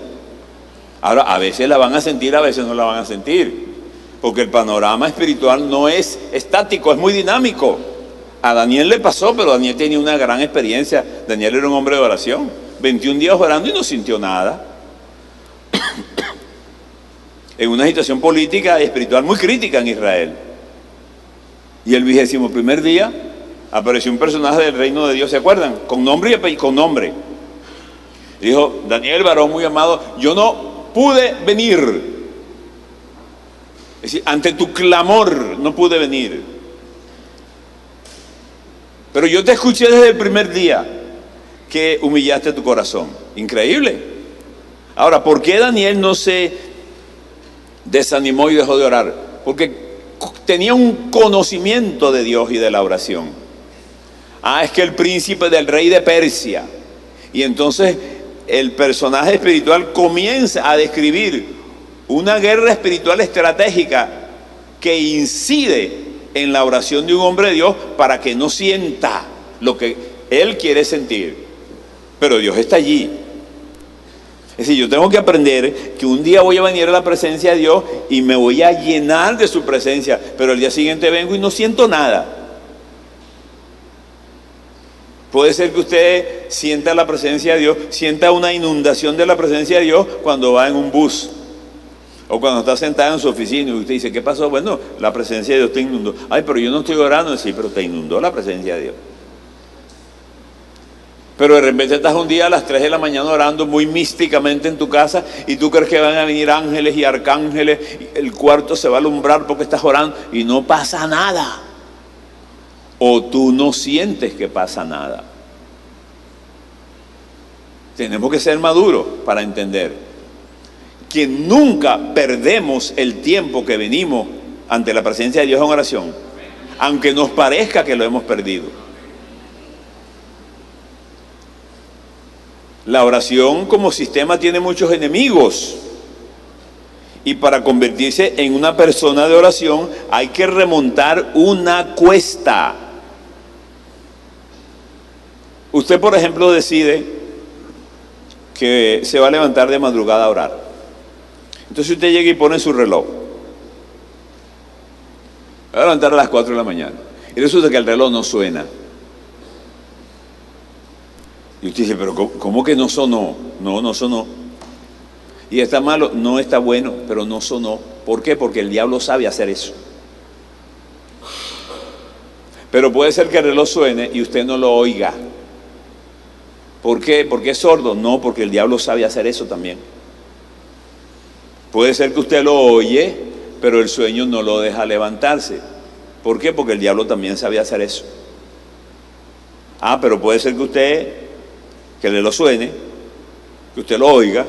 Ahora, a veces la van a sentir, a veces no la van a sentir. Porque el panorama espiritual no es estático, es muy dinámico. A Daniel le pasó, pero Daniel tenía una gran experiencia. Daniel era un hombre de oración. 21 días orando y no sintió nada. En una situación política y espiritual muy crítica en Israel. Y el 21º día apareció un personaje del reino de Dios, ¿se acuerdan? Con nombre y apellido, con nombre. Dijo, Daniel, varón muy amado, yo no pude venir. Es decir, ante tu clamor no pude venir. Pero yo te escuché desde el primer día que humillaste tu corazón. Increíble. Ahora, ¿por qué Daniel no se desanimó y dejó de orar? Porque tenía un conocimiento de Dios y de la oración. Es que el príncipe del rey de Persia. Y entonces el personaje espiritual comienza a describir una guerra espiritual estratégica que incide en la oración de un hombre de Dios para que no sienta lo que él quiere sentir. Pero Dios está allí. Es decir, yo tengo que aprender que un día voy a venir a la presencia de Dios y me voy a llenar de su presencia, pero el día siguiente vengo y no siento nada. Puede ser que usted sienta la presencia de Dios, sienta una inundación de la presencia de Dios cuando va en un bus o cuando está sentado en su oficina y usted dice, ¿qué pasó? Bueno, la presencia de Dios te inundó. Ay, pero yo no estoy orando. Sí, pero te inundó la presencia de Dios. Pero de repente estás un día a las 3 de la mañana orando muy místicamente en tu casa y tú crees que van a venir ángeles y arcángeles, y el cuarto se va a alumbrar porque estás orando y no pasa nada. O tú no sientes que pasa nada. Tenemos que ser maduros para entender que nunca perdemos el tiempo que venimos ante la presencia de Dios en oración, aunque nos parezca que lo hemos perdido. La oración como sistema tiene muchos enemigos y para convertirse en una persona de oración hay que remontar una cuesta. Usted, por ejemplo, decide que se va a levantar de madrugada a orar. Entonces usted llega y pone su reloj. Va a levantar a las 4 de la mañana y resulta que el reloj no suena. Y usted dice, pero ¿cómo que no sonó? No sonó. ¿Y está malo? No, está bueno, pero no sonó. ¿Por qué? Porque el diablo sabe hacer eso. Pero puede ser que el reloj suene y usted no lo oiga. ¿Por qué? ¿Porque es sordo? No, porque el diablo sabe hacer eso también. Puede ser que usted lo oye, pero el sueño no lo deja levantarse. ¿Por qué? Porque el diablo también sabe hacer eso. Pero puede ser que le lo suene, que usted lo oiga,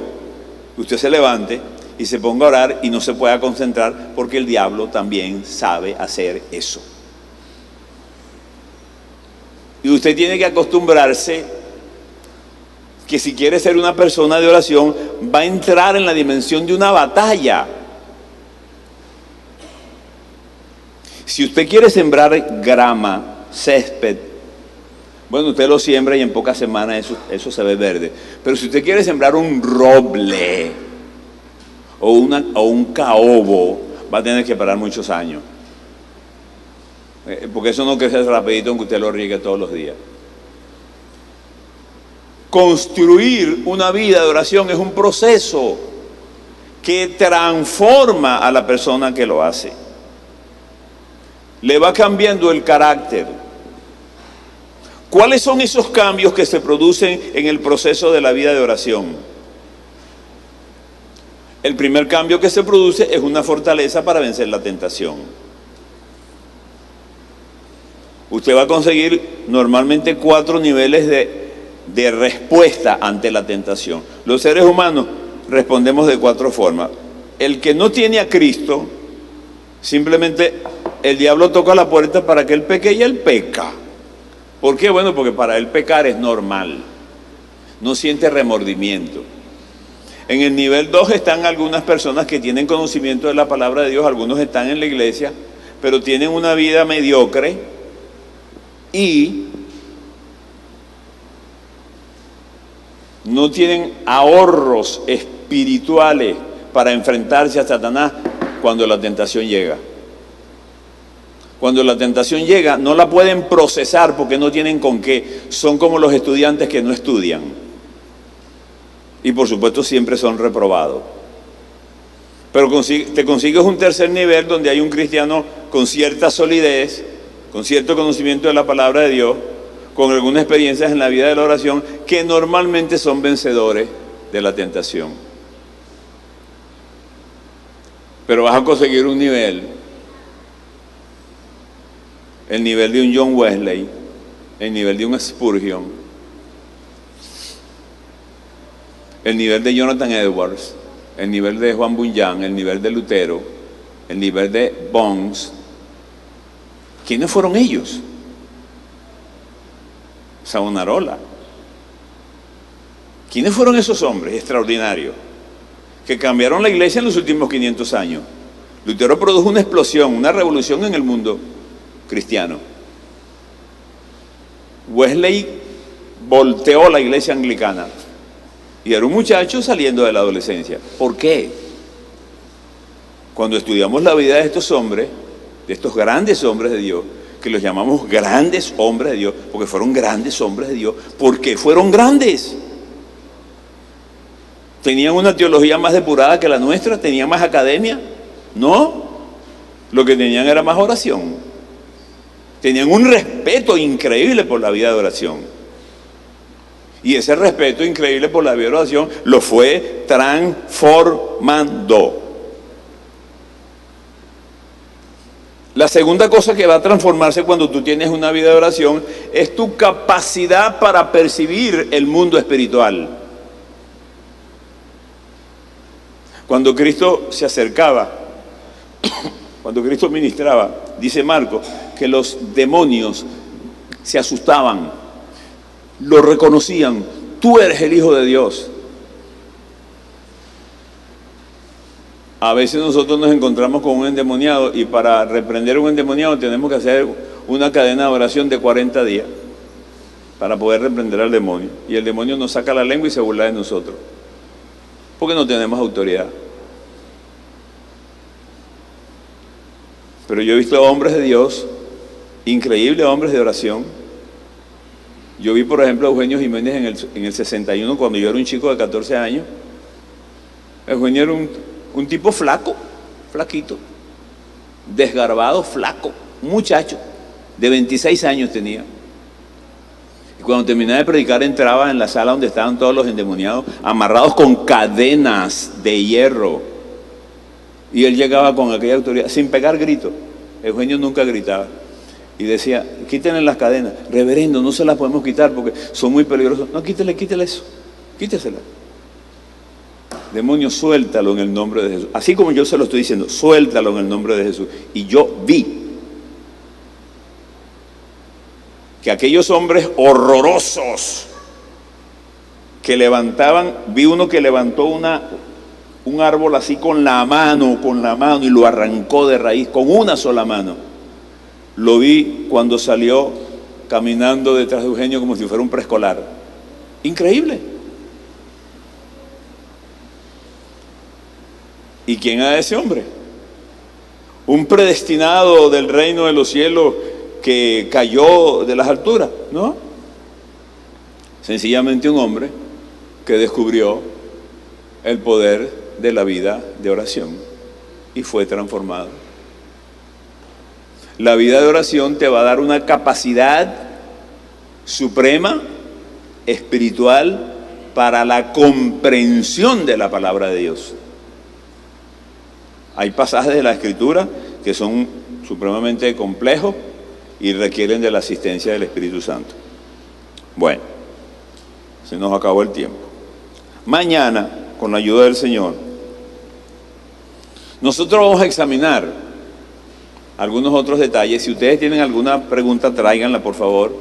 que usted se levante y se ponga a orar y no se pueda concentrar porque el diablo también sabe hacer eso. Y usted tiene que acostumbrarse que si quiere ser una persona de oración va a entrar en la dimensión de una batalla. Si usted quiere sembrar grama, césped, bueno, usted lo siembra y en pocas semanas eso se ve verde. Pero si usted quiere sembrar un roble o un caobo, va a tener que esperar muchos años. Porque eso no crece rapidito aunque usted lo riegue todos los días. Construir una vida de oración es un proceso que transforma a la persona que lo hace. Le va cambiando el carácter. ¿Cuáles son esos cambios que se producen en el proceso de la vida de oración? El primer cambio que se produce es una fortaleza para vencer la tentación. Usted va a conseguir normalmente 4 niveles de respuesta ante la tentación. Los seres humanos respondemos de 4 formas. El que no tiene a Cristo, simplemente el diablo toca la puerta para que él peque y él peca. ¿Por qué? Bueno, porque para él pecar es normal. No siente remordimiento. En el nivel 2 están algunas personas que tienen conocimiento de la palabra de Dios, algunos están en la iglesia, pero tienen una vida mediocre y no tienen ahorros espirituales para enfrentarse a Satanás cuando la tentación llega. Cuando la tentación llega, no la pueden procesar porque no tienen con qué. Son como los estudiantes que no estudian. Y por supuesto siempre son reprobados. Pero te consigues un tercer nivel donde hay un cristiano con cierta solidez, con cierto conocimiento de la palabra de Dios, con algunas experiencias en la vida de la oración, que normalmente son vencedores de la tentación. Pero vas a conseguir un nivel, el nivel de un John Wesley, el nivel de un Spurgeon, el nivel de Jonathan Edwards, el nivel de Juan Bunyan, el nivel de Lutero, el nivel de Bones. ¿Quiénes fueron ellos? Savonarola. ¿Quiénes fueron esos hombres extraordinarios que cambiaron la iglesia en los últimos 500 años? Lutero produjo una explosión, una revolución en el mundo cristiano. Wesley volteó la iglesia anglicana y era un muchacho saliendo de la adolescencia. ¿Por qué? Cuando estudiamos la vida de estos hombres, de estos grandes hombres de Dios, que los llamamos grandes hombres de Dios, porque fueron grandes hombres de Dios. ¿Por qué fueron grandes? ¿Tenían una teología más depurada que la nuestra? ¿Tenían más academia? No. Lo que tenían era más oración. Tenían un respeto increíble por la vida de oración. Y ese respeto increíble por la vida de oración lo fue transformando. La segunda cosa que va a transformarse cuando tú tienes una vida de oración es tu capacidad para percibir el mundo espiritual. Cuando Cristo se acercaba, cuando Cristo ministraba, dice Marcos, que los demonios se asustaban, lo reconocían: tú eres el Hijo de Dios. A veces nosotros nos encontramos con un endemoniado y para reprender un endemoniado tenemos que hacer una cadena de oración de 40 días para poder reprender al demonio. Y el demonio nos saca la lengua y se burla de nosotros, porque no tenemos autoridad. Pero yo he visto hombres de Dios, increíbles hombres de oración. Yo vi, por ejemplo, a Eugenio Jiménez en el 61, cuando yo era un chico de 14 años. Eugenio era un tipo flaco, flaquito, desgarbado, flaco, un muchacho, de 26 años tenía. Y cuando terminaba de predicar entraba en la sala donde estaban todos los endemoniados, amarrados con cadenas de hierro. Y él llegaba con aquella autoridad, sin pegar gritos. Eugenio nunca gritaba. Y decía: quítenle las cadenas. Reverendo, no se las podemos quitar porque son muy peligrosos. No, quítele eso, quítesela. Demonio, suéltalo en el nombre de Jesús. Así como yo se lo estoy diciendo, suéltalo en el nombre de Jesús. Y yo vi que aquellos hombres horrorosos que levantaban, vi uno que levantó un árbol así con la mano y lo arrancó de raíz con una sola mano. Lo vi cuando salió caminando detrás de Eugenio como si fuera un preescolar. Increíble. ¿Y quién era ese hombre? Un predestinado del reino de los cielos que cayó de las alturas, ¿no? Sencillamente un hombre que descubrió el poder de la vida de oración y fue transformado. La vida de oración te va a dar una capacidad suprema, espiritual, para la comprensión de la palabra de Dios. Hay pasajes de la Escritura que son supremamente complejos y requieren de la asistencia del Espíritu Santo. Bueno, Se nos acabó el tiempo. Mañana, con la ayuda del Señor, nosotros vamos a examinar algunos otros detalles. Si ustedes tienen alguna pregunta, tráiganla, por favor.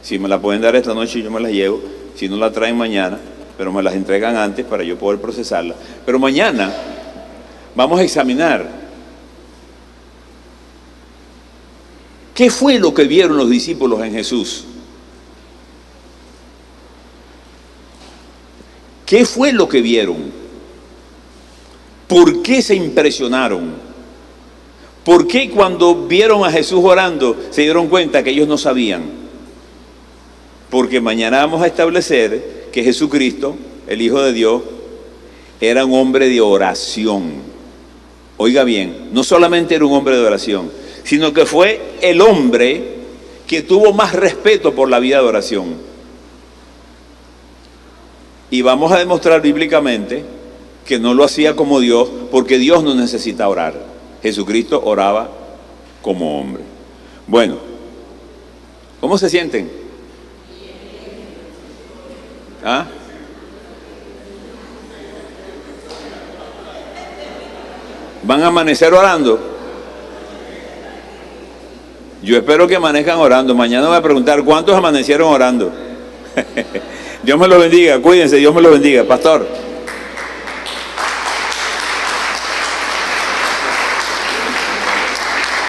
Si me la pueden dar esta noche, yo me la llevo. Si no, la traen mañana, pero me las entregan antes para yo poder procesarla. Pero mañana vamos a examinar qué fue lo que vieron los discípulos en Jesús. ¿Qué fue lo que vieron? ¿Por qué se impresionaron? ¿Por qué cuando vieron a Jesús orando se dieron cuenta que ellos no sabían? Porque mañana vamos a establecer que Jesucristo, el Hijo de Dios, era un hombre de oración. Oiga bien, no solamente era un hombre de oración, sino que fue el hombre que tuvo más respeto por la vida de oración. Y vamos a demostrar bíblicamente que no lo hacía como Dios, porque Dios no necesita orar. Jesucristo oraba como hombre. Bueno, ¿cómo se sienten? ¿Ah? ¿Van a amanecer orando? Yo espero que amanezcan orando. Mañana voy a preguntar ¿cuántos amanecieron orando? Dios me lo bendiga, cuídense, Dios me lo bendiga. Pastor.